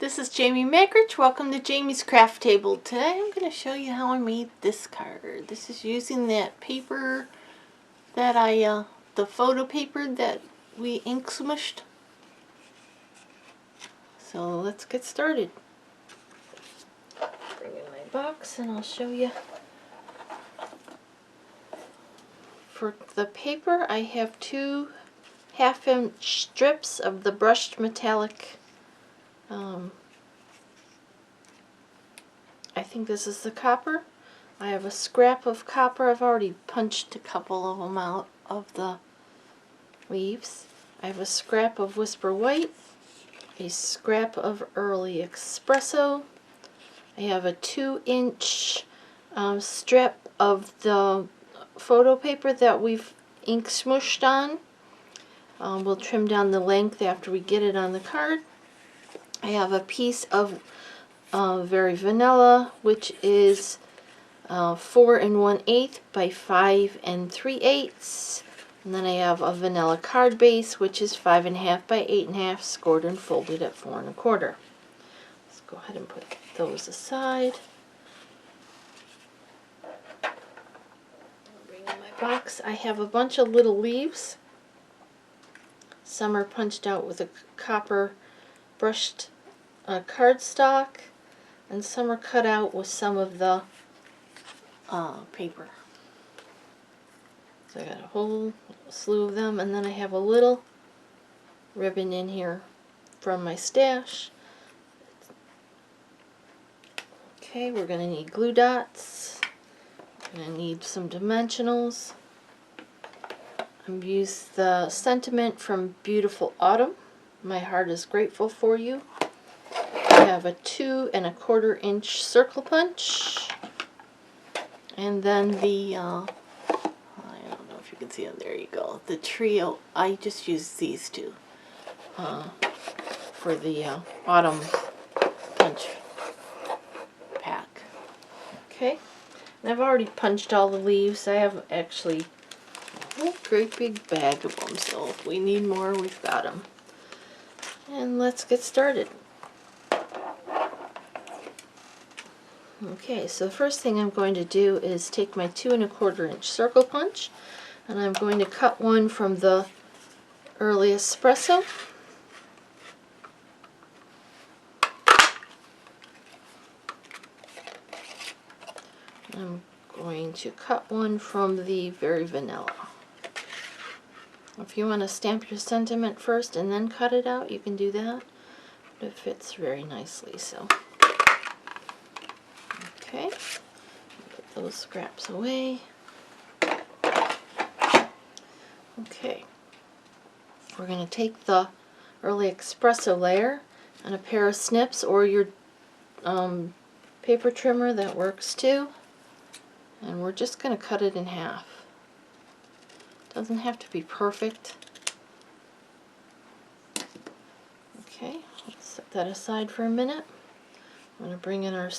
This is Jamie Makrich. Welcome to Jamie's Craft Table. Today I'm going to show you how I made this card. This is using that paper that the photo paper that we ink smooshed. So let's get started. Bring in my box and I'll show you. For the paper I have two 1/2 inch strips of the brushed metallic. I think this is the copper. I have a scrap of copper. I've already punched a couple of them out of the leaves. I have a scrap of Whisper White, a scrap of Early Espresso. I have a 2-inch strip of the photo paper that we've ink smooshed on. We'll trim down the length after we get it on the card. I have a piece of Very Vanilla, which is 4 1/8 by 5 3/8. And then I have a vanilla card base, which is 5 1/2 by 8 1/2, scored and folded at 4 1/4. Let's go ahead and put those aside. I'll bring in my box. I have a bunch of little leaves. Some are punched out with a copper brushed cardstock, and some are cut out with some of the paper. So I got a whole slew of them, and then I have a little ribbon in here from my stash. Okay, we're going to need glue dots. We're going to need some dimensionals. I've used the sentiment from Beautiful Autumn. My heart is grateful for you. I have a 2 1/4 inch circle punch. And then the, I don't know if you can see them, there you go. The trio, I just used these two for the autumn punch pack. Okay, and I've already punched all the leaves. I have actually a great big bag of them, so if we need more, we've got them. And let's get started. Okay, so the first thing I'm going to do is take my 2 1/4 inch circle punch, and I'm going to cut one from the Early Espresso. I'm going to cut one from the Very Vanilla. If you want to stamp your sentiment first and then cut it out, you can do that. But it fits very nicely, so. Okay, put those scraps away. Okay, we're going to take the Early Espresso layer and a pair of snips, or your paper trimmer, that works too. And we're just going to cut it in half. Doesn't have to be perfect. Okay, let's set that aside for a minute. I'm going to bring in our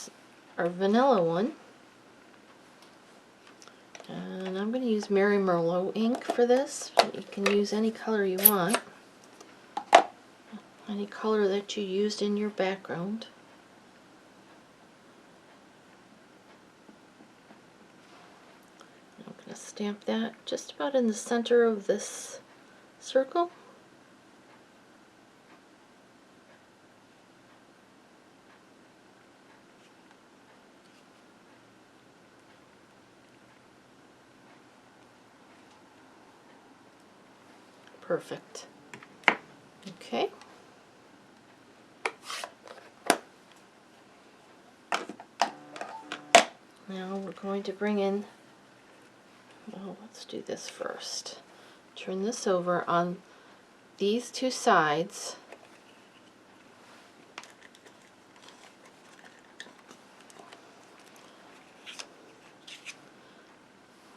vanilla one. And I'm going to use Mary Merlot ink for this. You can use any color you want. Any color that you used in your background. I'm going to stamp that just about in the center of this circle. Perfect. Okay. Now we're going to bring in, well, let's do this first. Turn this over on these two sides.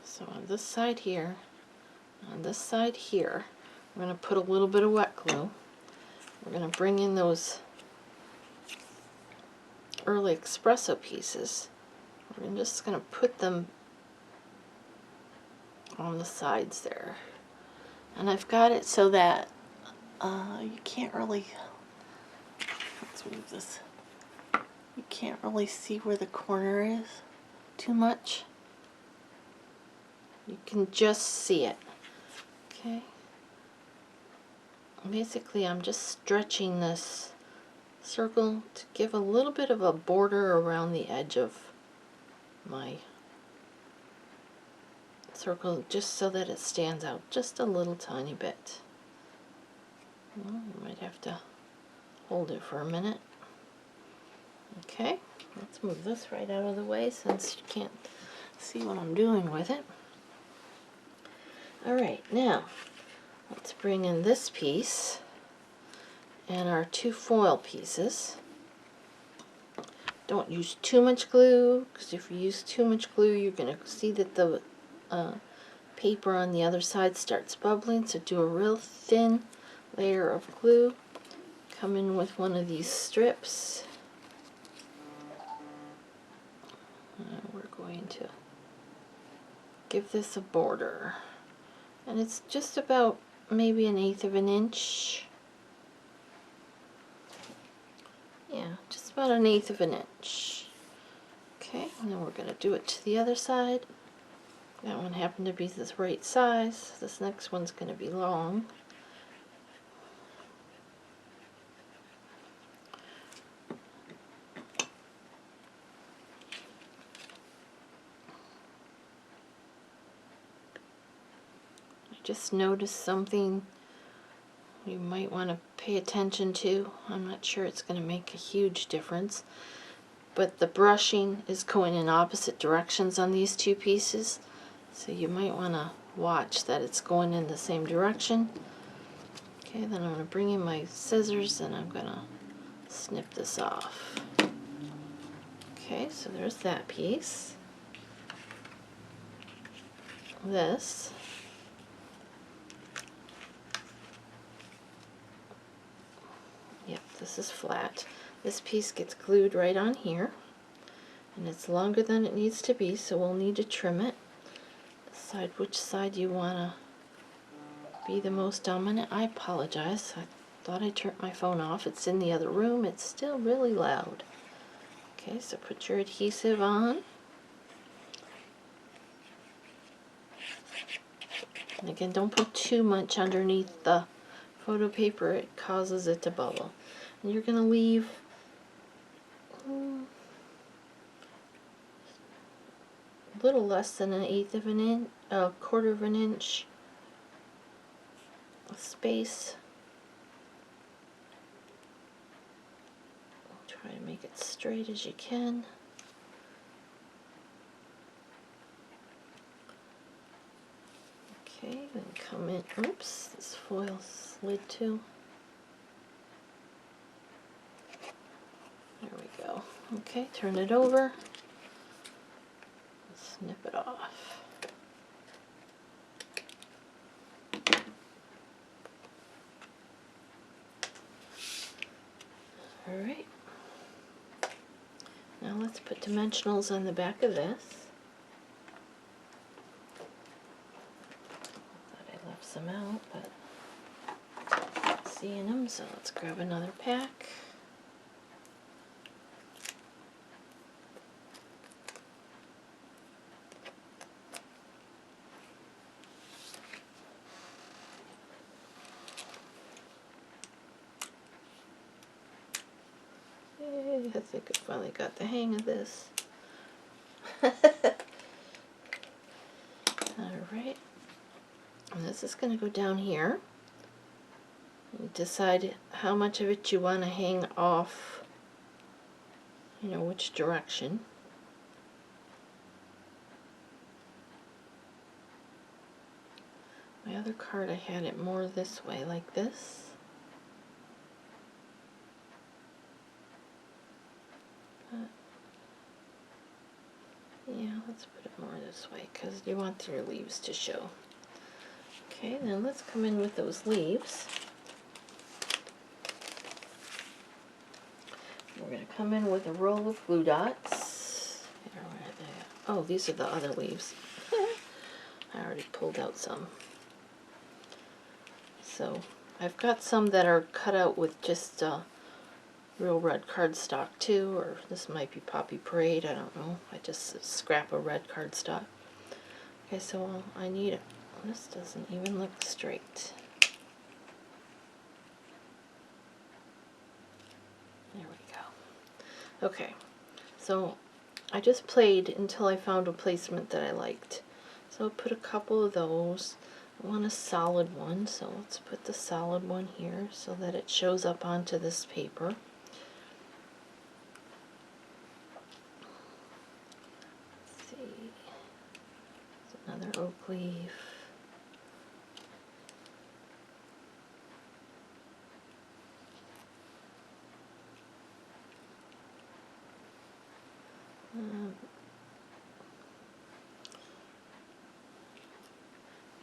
So on this side here, on this side here, we're going to put a little bit of wet glue. We're going to bring in those Early Espresso pieces. We're just going to put them on the sides there. And I've got it so that you can't really, Let's move this. You can't really see where the corner is too much. You can just see it. Okay. Basically, I'm just stretching this circle to give a little bit of a border around the edge of my circle, just so that it stands out just a little tiny bit. Well, you might have to hold it for a minute. Okay, let's move this right out of the way since you can't see what I'm doing with it. Alright, now let's bring in this piece and our two foil pieces. Don't use too much glue, because if you use too much glue, you're going to see that the paper on the other side starts bubbling. So do a real thin layer of glue. Come in with one of these strips. We're going to give this a border. And it's just about maybe 1/8 of an inch. Yeah, just about 1/8 of an inch. Okay, and then we're going to do it to the other side. That one happened to be the right size. This next one's going to be long. I just noticed something you might want to pay attention to. I'm not sure it's going to make a huge difference, but the brushing is going in opposite directions on these two pieces, so you might want to watch that it's going in the same direction. Okay, then I'm going to bring in my scissors and I'm going to snip this off. Okay, so there's that piece. This. Yep, this is flat. This piece gets glued right on here, and it's longer than it needs to be, so we'll need to trim it. Decide which side you want to be the most dominant. I apologize. I thought I turned my phone off. It's in the other room. It's still really loud. Okay, so put your adhesive on. And again, don't put too much underneath the photo paper. It causes it to bubble. And you're going to leave a little less than 1/8 of an inch, a 1/4 of an inch of space. Try to make it straight as you can. Okay, then come in. Oops, this foil slid too. There we go. Okay, turn it over. Snip it off. Alright. Now let's put dimensionals on the back of this. Thought I left some out, but not seeing them, so let's grab another pack. Yay, I think I finally got the hang of this. Alright, and this is going to go down here. You decide how much of it you want to hang off, you know, which direction. My other card, I had it more this way, like this. Yeah, let's put it more this way because you want your leaves to show. Okay, then let's come in with those leaves. We're going to come in with a roll of glue dots. Where are they? Oh, these are the other leaves. I already pulled out some. So I've got some that are cut out with just real red cardstock too, or this might be Poppy Parade, I don't know. I just scrap a red cardstock. Okay, so I need it. This doesn't even look straight. There we go. Okay, so I just played until I found a placement that I liked. So I'll put a couple of those. I want a solid one, so let's put the solid one here so that it shows up onto this paper. Let's see. There's another oak leaf.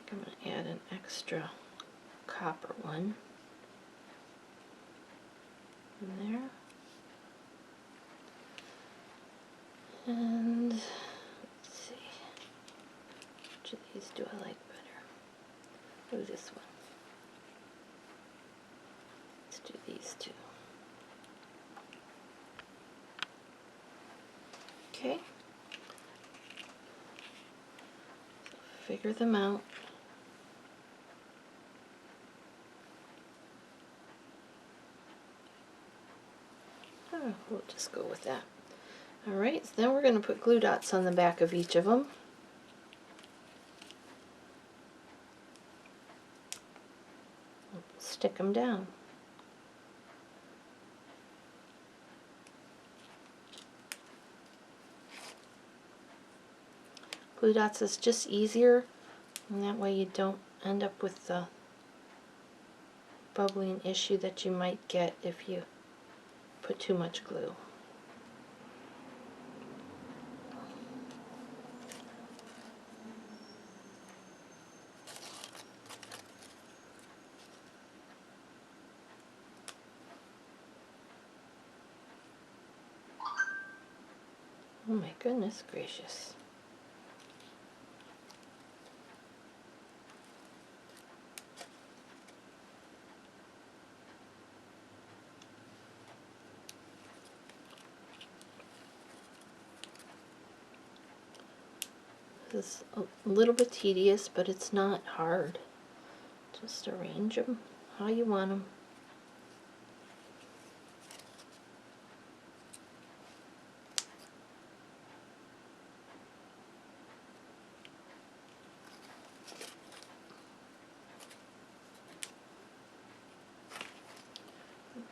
I'm going to add an extra copper one in there. And let's see, which of these do I like better? Oh, this one. Let's do these two. Okay. So figure them out. Oh, we'll just go with that. Alright, so then we're going to put glue dots on the back of each of them. Stick them down. Glue dots is just easier, and that way you don't end up with the bubbling issue that you might get if you put too much glue. Oh my goodness gracious. This is a little bit tedious, but it's not hard. Just arrange them how you want them.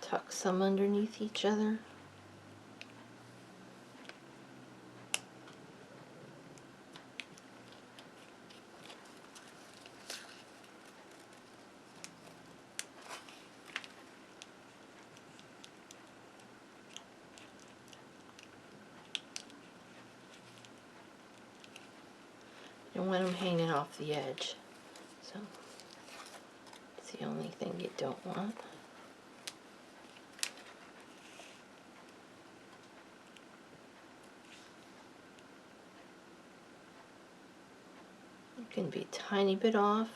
Tuck some underneath each other. You don't want them hanging off the edge. So it's the only thing you don't want. You can be a tiny bit off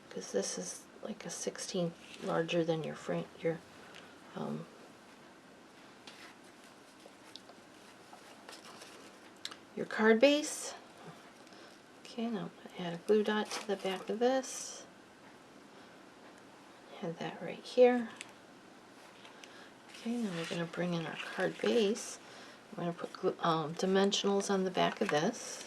because this is like a 16th larger than your card base. Okay, now add a glue dot to the back of this. Add that right here. Okay, now we're going to bring in our card base. We're going to put dimensionals on the back of this.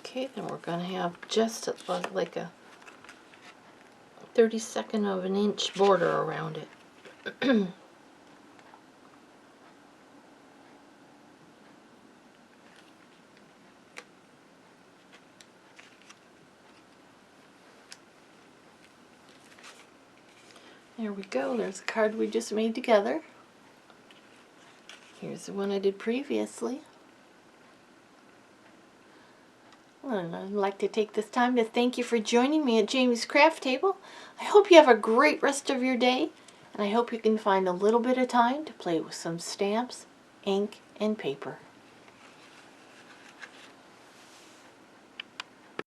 Okay, then we're going to have just like a 32nd of an inch border around it. There we go. There's a card we just made together. Here's the one I did previously. And I'd like to take this time to thank you for joining me at Jamie's Craft Table. I hope you have a great rest of your day, and I hope you can find a little bit of time to play with some stamps, ink, and paper.